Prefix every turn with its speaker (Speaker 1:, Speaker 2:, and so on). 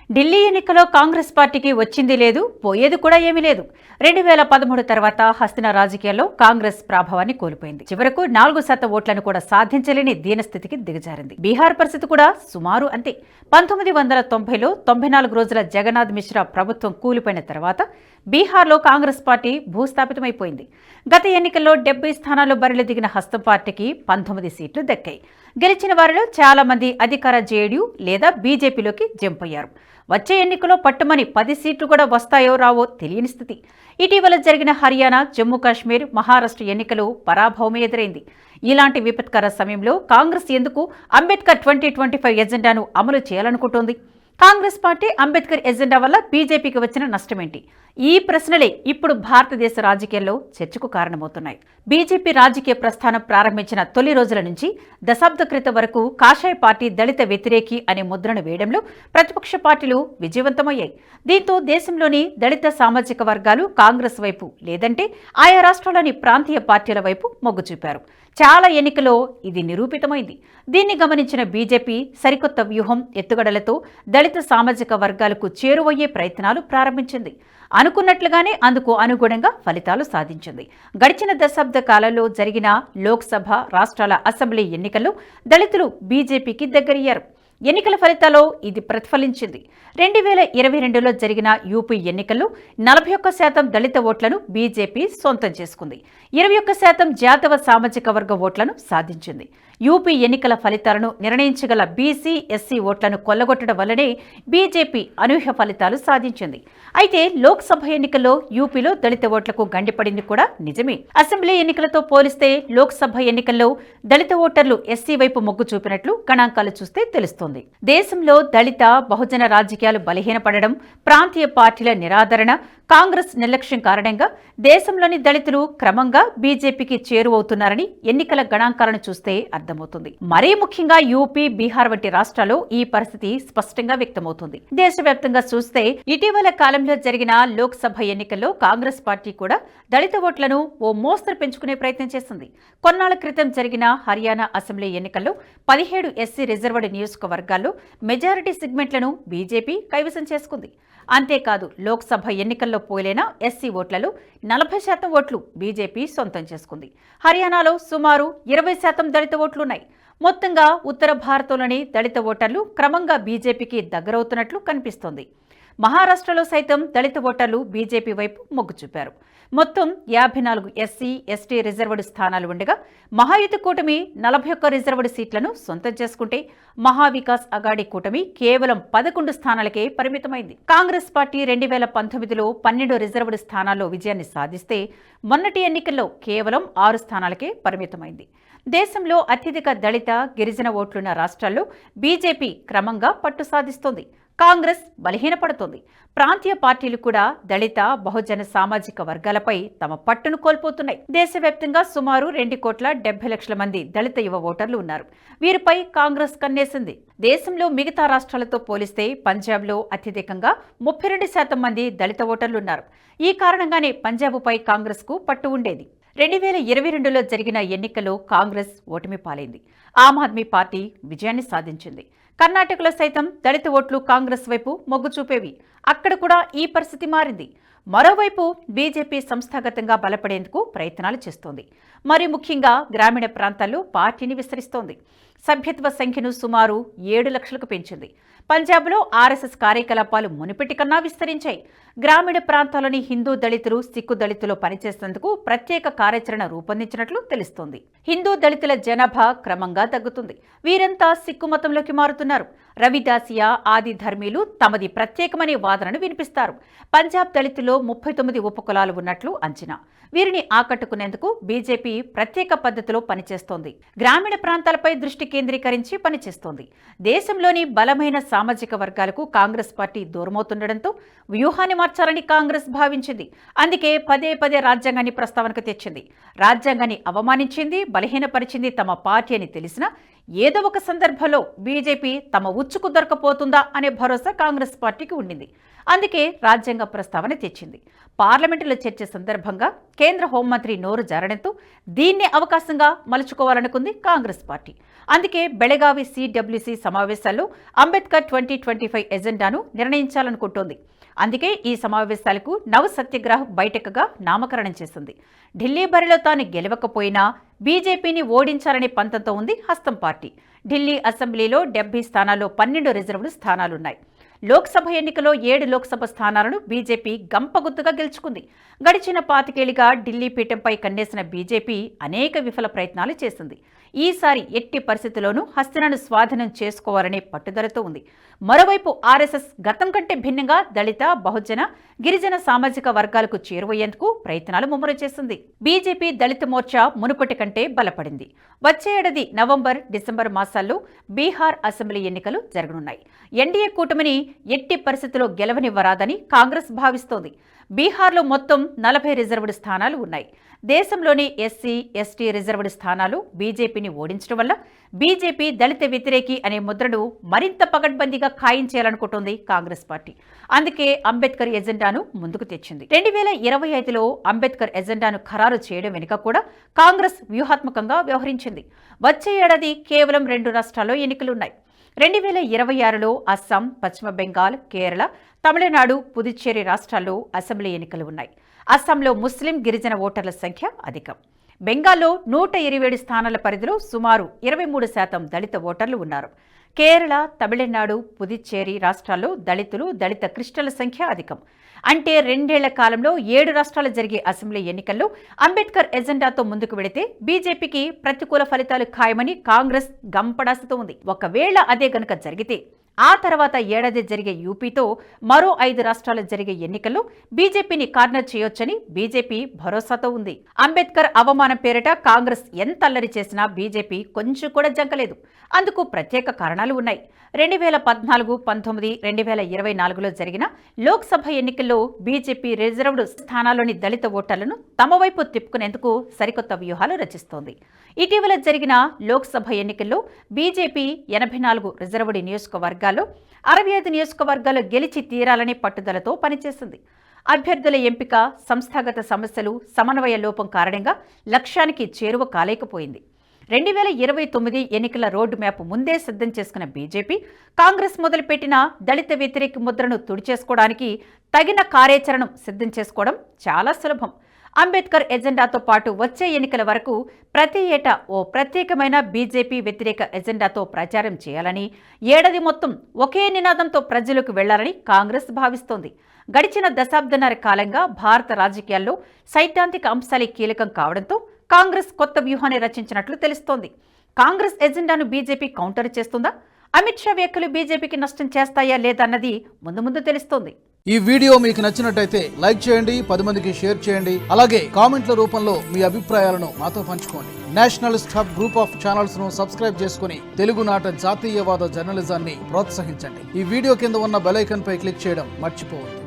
Speaker 1: ఢిల్లీ ఎన్నికలో కాంగ్రెస్ పార్టీకి వచ్చింది లేదు, పోయేది కూడా ఏమీ లేదు. 2013 తర్వాత హస్తిన రాజకీయాల్లో కాంగ్రెస్ ప్రభావాన్ని కోల్పోయింది. చివరకు 4% ఓట్లను కూడా సాధించలేని దీనస్థితికి దిగజారింది. బీహార్ పరిస్థితి కూడా సుమారు అంతే. 1990లో 94 రోజుల జగన్నాథ్ మిశ్రా ప్రభుత్వం కూలిపోయిన తర్వాత బీహార్లో కాంగ్రెస్ పార్టీ భూస్థాపితమైపోయింది. గత ఎన్నికల్లో 70 స్థానాల్లో బరిలో దిగిన హస్తం పార్టీకి 19 సీట్లు దక్కాయి. గెలిచిన వారిలో చాలా మంది అధికార జేడీయూ లేదా బీజేపీలోకి జంప్ అయ్యారు. వచ్చే ఎన్నికలో పట్టుమని 10 సీట్లు కూడా వస్తాయో రావో తెలియని స్థితి. ఇటీవల జరిగిన హర్యానా, జమ్మూ కాశ్మీర్, మహారాష్ట్ర ఎన్నికలు పరాభవమే ఎదురైంది. ఇలాంటి విపత్కర సమయంలో కాంగ్రెస్ ఎందుకు అంబేద్కర్ 2025 ఎజెండాను అమలు చేయాలనుకుంటోంది? కాంగ్రెస్ పార్టీ అంబేద్కర్ ఎజెండా వల్ల బీజేపీకి వచ్చిన నష్టమేంటి? ఈ ప్రశ్నలే ఇప్పుడు భారతదేశ రాజకీయాల్లో చర్చకు కారణమవుతున్నాయి. బీజేపీ రాజకీయ ప్రస్థానం ప్రారంభించిన తొలి రోజుల నుంచి దశాబ్ద క్రితం వరకు కాషాయ పార్టీ దళిత వ్యతిరేకి అనే ముద్రను వేయడంలో ప్రతిపక్ష పార్టీలు విజయవంతమయ్యాయి. దీంతో దేశంలోని దళిత సామాజిక వర్గాలు కాంగ్రెస్ వైపు లేదంటే ఆయా రాష్ట్రాల్లోని ప్రాంతీయ పార్టీల వైపు మొగ్గు చూపారు. చాలా ఎన్నికల్లో ఇది నిరూపితమైంది. దీన్ని గమనించిన బీజేపీ సరికొత్త వ్యూహం, ఎత్తుగడలతో దళిత సామాజిక వర్గాలకు చేరువయ్యే ప్రయత్నాలు ప్రారంభించింది. అనుకున్నట్లుగానే అందుకు అనుగుణంగా ఫలితాలు సాధించింది. గడిచిన దశాబ్ద కాలంలో జరిగిన లోక్సభ, రాష్ట్రాల అసెంబ్లీ ఎన్నికల్లో దళితులు బీజేపీకి దగ్గరయ్యారు. ఎన్నికల ఫలితాల్లో ఇది ప్రతిఫలించింది. 2022లో జరిగిన యూపీ ఎన్నికల్లో 41% దళిత ఓట్లను బీజేపీ సొంతం చేసుకుంది. 21% జాతవ సామాజిక వర్గ ఓట్లను సాధించింది. యూపీ ఎన్నికల ఫలితాలను నిర్ణయించగల బీసీ, ఎస్సీ ఓట్లను కొల్లగొట్టడం వల్లనే బీజేపీ అనూహ్య ఫలితాలు సాధించింది. అయితే లోక్సభ ఎన్నికల్లో యూపీలో దళిత ఓట్లకు గండిపడింది కూడా నిజమే. అసెంబ్లీ ఎన్నికలతో పోలిస్తే లోక్సభ ఎన్నికల్లో దళిత ఓటర్లు ఎస్సీ వైపు మొగ్గు చూపినట్లు గణాంకాలు చూస్తే తెలుస్తోంది. దేశంలో దళిత, బహుజన రాజకీయాలు బలహీనపడడం, ప్రాంతీయ పార్టీల నిరాదరణ, కాంగ్రెస్ నిర్లక్ష్యం కారణంగా దేశంలోని దళితులు క్రమంగా బీజేపీకి చేరువవుతున్నారని ఎన్నికల గణాంకాలను చూస్తే అర్థమవుతుంది. మరీ ముఖ్యంగా యూపీ, బీహార్ వంటి రాష్ట్రాల్లో ఈ పరిస్థితి స్పష్టంగా వ్యక్తమవుతుంది. దేశవ్యాప్తంగా చూస్తే ఇటీవల కాలంలో జరిగిన లోక్సభ ఎన్నికల్లో కాంగ్రెస్ పార్టీ కూడా దళిత ఓట్లను ఓ మోస్తరు పెంచుకునే ప్రయత్నం చేసింది. కొన్నాళ్ల క్రితం జరిగిన హర్యానా అసెంబ్లీ ఎన్నికల్లో 17 ఎస్సీ రిజర్వ్డ్ నియోజకవర్గాల్లో మెజారిటీ సెగ్మెంట్లను బీజేపీ కైవసం చేసుకుంది. అంతేకాదు, లోక్సభ ఎన్నికల్లో పోలైన ఎస్సీ ఓట్లలో 40% ఓట్లు బీజేపీ సొంతం చేసుకుంది. హర్యానాలో సుమారు 20% దళిత ఓట్లున్నాయి. మొత్తంగా ఉత్తర భారతంలోని దళిత ఓటర్లు క్రమంగా బీజేపీకి దగ్గరవుతున్నట్లు కనిపిస్తోంది. మహారాష్ట్రలో సైతం దళిత ఓటర్లు బీజేపీ వైపు మొగ్గు చూపారు. మొత్తం 54 ఎస్సీ, ఎస్టీ రిజర్వ్డ్ స్థానాలు ఉండగా మహాయుతి కూటమి 41 రిజర్వ్డ్ సీట్లను సొంతం చేసుకుంటే మహావికాస్ అఘాడీ కూటమి కేవలం 11 స్థానాలకే పరిమితమైంది. కాంగ్రెస్ పార్టీ 2019లో 12 రిజర్వ్డ్ స్థానాల్లో విజయాన్ని సాధిస్తే మొన్నటి ఎన్నికల్లో కేవలం 6 స్థానాలకే పరిమితమైంది. దేశంలో అత్యధిక దళిత, గిరిజన ఓట్లున్న రాష్ట్రాల్లో బీజేపీ క్రమంగా పట్టు సాధిస్తోంది. కాంగ్రెస్ బలహీనపడుతోంది. ప్రాంతీయ పార్టీలు కూడా దళిత, బహుజన సామాజిక వర్గాలపై తమ పట్టును కోల్పోతున్నాయి. దేశవ్యాప్తంగా సుమారు 2,70,00,000 మంది దళిత యువ ఓటర్లు ఉన్నారు. వీరిపై కాంగ్రెస్ కన్నేసింది. దేశంలో మిగతా రాష్ట్రాలతో పోలిస్తే పంజాబ్లో అత్యధికంగా 32% మంది దళిత ఓటర్లున్నారు. ఈ కారణంగానే పంజాబ్పై కాంగ్రెస్కు పట్టు ఉండేది. 2022లో జరిగిన ఎన్నికల్లో కాంగ్రెస్ ఓటమి పాలైంది. ఆమ్ ఆద్మీ పార్టీ విజయాన్ని సాధించింది. కర్ణాటకలో సైతం దళిత ఓట్లు కాంగ్రెస్ వైపు మొగ్గు చూపేవి. అక్కడ కూడా ఈ పరిస్థితి మారింది. మరోవైపు బీజేపీ సంస్థాగతంగా బలపడేందుకు ప్రయత్నాలు చేస్తోంది. మరి ముఖ్యంగా గ్రామీణ ప్రాంతాల్లో పార్టీని విస్తరిస్తోంది. సభ్యత్వ సంఖ్యను సుమారు 7 లక్షలకు పెంచింది. పంజాబ్లో ఆర్ఎస్ఎస్ కార్యకలాపాలు మునుపటి కన్నా విస్తరించాయి. గ్రామీణ ప్రాంతాల్లోని హిందూ దళితులు, సిక్కు దళితులు పనిచేసేందుకు ప్రత్యేక కార్యాచరణ రూపొందించినట్లు తెలుస్తోంది. హిందూ దళితుల జనాభా క్రమంగా తగ్గుతుంది. వీరంతా సిక్కు మతంలోకి మారుతున్నారు. రవిదాసియా, ఆది ధర్మీలు తమది ప్రత్యేకమనే వాదనను వినిపిస్తారు. పంజాబ్ దళితుల్లో 39 ఉపకులాలు ఉన్నట్లు అంచనా. వీరిని ఆకట్టుకునేందుకు బీజేపీ ప్రత్యేక పద్ధతిలో పనిచేస్తోంది. గ్రామీణ ప్రాంతాలపై దృష్టి కేంద్రీకరించి పనిచేస్తోంది. దేశంలోని బలమైన సామాజిక వర్గాలకు కాంగ్రెస్ పార్టీ దూరమవుతుండటంతో వ్యూహాన్ని మార్చాలని కాంగ్రెస్ భావించింది. అందుకే పదే పదే రాజ్యాంగాన్ని ప్రస్తావనకు తెచ్చింది. రాజ్యాంగాన్ని అవమానించింది, బలహీనపరిచింది తమ పార్టీ అని తెలిసినా ఏదో ఒక సందర్భంలో బీజేపీ తమ ఉచ్చుకు దొరకపోతుందా అనే భరోసా కాంగ్రెస్ పార్టీకి ఉండింది. అందుకే రాజ్యాంగ ప్రస్తావన తెచ్చింది. పార్లమెంటులో చర్చ సందర్భంగా కేంద్ర హోంమంత్రి నోరు జారడంతో దీన్నే అవకాశంగా మలుచుకోవాలనుకుంది కాంగ్రెస్ పార్టీ. అందుకే బెళగావి సిడబ్ల్యూసీ సమావేశాల్లో అంబేద్కర్ 2025 ఎజెండాను నిర్ణయించాలనుకుంటోంది. అందుకే ఈ సమావేశాలకు నవ సత్యాగ్రహ్ బైఠక్గా నామకరణం చేసింది. ఢిల్లీ బరిలో తాను గెలవకపోయినా బీజేపీని ఓడించాలనే పంతంతో ఉంది హస్తం పార్టీ. ఢిల్లీ అసెంబ్లీలో 70 స్థానాల్లో 12 రిజర్వ్డ్ స్థానాలున్నాయి. లోక్సభ ఎన్నికలో 7 లోక్సభ స్థానాలను బీజేపీ గంపగుత్తుగా గెలుచుకుంది. గడిచిన 5 ఏళ్లుగా ఢిల్లీ పీఠంపై కన్నేసిన బీజేపీ అనేక విఫల ప్రయత్నాలు చేసింది. ఈసారి ఎట్టి పరిస్థితుల్లోనూ హస్తినను స్వాధీనం చేసుకోవాలనే పట్టుదలతో ఉంది. మరోవైపు ఆర్ఎస్ఎస్ గతం కంటే భిన్నంగా దళిత, బహుజన, గిరిజన సామాజిక వర్గాలకు చేరువయ్యేందుకు ప్రయత్నాలు ముమ్మరం చేసింది. బీజేపీ దళిత మోర్చా మునుపటి కంటే బలపడింది. వచ్చే ఏడాది నవంబర్, డిసెంబర్ మాసాల్లో బీహార్ అసెంబ్లీ ఎన్నికలు జరగనున్నాయి. ఎన్డీఏ కూటమిని ఎట్టి పరిస్థితుల్లో గెలవనివ్వరాదని కాంగ్రెస్ భావిస్తోంది. బీహార్లో మొత్తం 40 రిజర్వ్డ్ స్థానాలు ఉన్నాయి. దేశంలోని ఎస్సీ, ఎస్టీ రిజర్వ్డ్ స్థానాలు బీజేపీని ఓడించడం వల్ల బీజేపీ దళిత వ్యతిరేకి అనే ముద్రను మరింత పకడ్బందీగా ఖాయం చేయాలనుకుంటోంది కాంగ్రెస్ పార్టీ. అందుకే అంబేద్కర్ ఎజెండాను ముందుకు తెచ్చింది. 2025లో అంబేద్కర్ ఎజెండాను ఖరారు చేయడం వెనుక కూడా కాంగ్రెస్ వ్యూహాత్మకంగా వ్యవహరించింది. వచ్చే ఏడాది కేవలం 2 రాష్ట్రాల్లో ఎన్నికలున్నాయి. 2026లో అస్సాం, పశ్చిమ బెంగాల్, కేరళ, తమిళనాడు, పుదుచ్చేరి రాష్ట్రాల్లో అసెంబ్లీ ఎన్నికలు ఉన్నాయి. అస్సాంలో ముస్లిం, గిరిజన ఓటర్ల సంఖ్య అధికం. బెంగాల్లో 127 స్థానాల పరిధిలో సుమారు 23% దళిత ఓటర్లు ఉన్నారు. కేరళ, తమిళనాడు, పుదుచ్చేరి రాష్ట్రాల్లో దళితులు, దళిత క్రిస్టియన్ల సంఖ్య అధికం. అంటే 2 ఏళ్ల కాలంలో 7 రాష్ట్రాలు జరిగే అసెంబ్లీ ఎన్నికల్లో అంబేద్కర్ ఎజెండాతో ముందుకు వెళితే బీజేపీకి ప్రతికూల ఫలితాలు ఖాయమని కాంగ్రెస్ గంపడాసుతో ఉంది. ఒకవేళ అదే గనుక జరిగితే ఆ తర్వాత ఏడాది జరిగే యూపీతో మరో 5 రాష్ట్రాలు జరిగే ఎన్నికల్లో బీజేపీని కార్నర్ చేయొచ్చని బీజేపీ భరోసాతో ఉంది. అంబేద్కర్ అవమానం పేరిట కాంగ్రెస్ ఎంత అల్లరి చేసినా బీజేపీ కొంచెం కూడా జంకలేదు. అందుకు ప్రత్యేక కారణాలు ఉన్నాయి. 2014, 19, 2024లో జరిగిన లోక్సభ ఎన్నికల్లో బీజేపీ రిజర్వ్డ్ స్థానాల్లోని దళిత ఓటర్లను తమ వైపు తిప్పుకునేందుకు సరికొత్త వ్యూహాలు రచిస్తోంది. ఇటీవల జరిగిన లోక్సభ ఎన్నికల్లో బీజేపీ 84 రిజర్వ్డ్ నియోజకవర్గాల్లో 65 నియోజకవర్గాల్లో గెలిచి తీరాలనే పట్టుదలతో పనిచేసింది. అభ్యర్థుల ఎంపిక, సంస్థాగత సమస్యలు, సమన్వయ లోపం కారణంగా లక్ష్యానికి చేరువ కాలేకపోయింది. 2029 ఎన్నికల రోడ్డు మ్యాప్ ముందే సిద్ధం చేసుకున్న బీజేపీ కాంగ్రెస్ మొదలుపెట్టిన దళిత వ్యతిరేక ముద్రను తుడిచేసుకోవడానికి తగిన కార్యాచరణను సిద్ధం చేసుకోవడం చాలా సులభం. అంబేద్కర్ ఎజెండాతో పాటు వచ్చే ఎన్నికల వరకు ప్రతి ఏటా ఓ ప్రత్యేకమైన బీజేపీ వ్యతిరేక ఎజెండాతో ప్రచారం చేయాలని, ఏడాది మొత్తం ఒకే నినాదంతో ప్రజలకు వెళ్లాలని కాంగ్రెస్ భావిస్తోంది. గడిచిన దశాబ్దన్నర కాలంగా భారత రాజకీయాల్లో సైద్ధాంతిక అంశాలే కీలకం కావడంతో కాంగ్రెస్ కొత్త వ్యూహాన్ని రచించినట్లు తెలుస్తోంది. కాంగ్రెస్ ఎజెండాను బీజేపీ కౌంటర్ చేస్తుందా? అమిత్ షా వ్యాఖ్యలు బీజేపీకి నష్టం చేస్తాయా లేదా అన్నది ముందు తెలుస్తోంది.
Speaker 2: ఈ వీడియో మీకు నచ్చినట్టయితే లైక్ చేయండి, 10 మందికి షేర్ చేయండి. అలాగే కామెంట్ల రూపంలో మీ అభిప్రాయాలను మాతో పంచుకోండి. Nationalist hub group of channels ను సబ్స్క్రైబ్ చేసుకుని తెలుగునాట జాతీయవాద జర్నలిజాన్ని ప్రోత్సహించండి. ఈ వీడియో కింద ఉన్న బెల్ ఐకాన్ పై క్లిక్ చేయడం మర్చిపోవద్దు.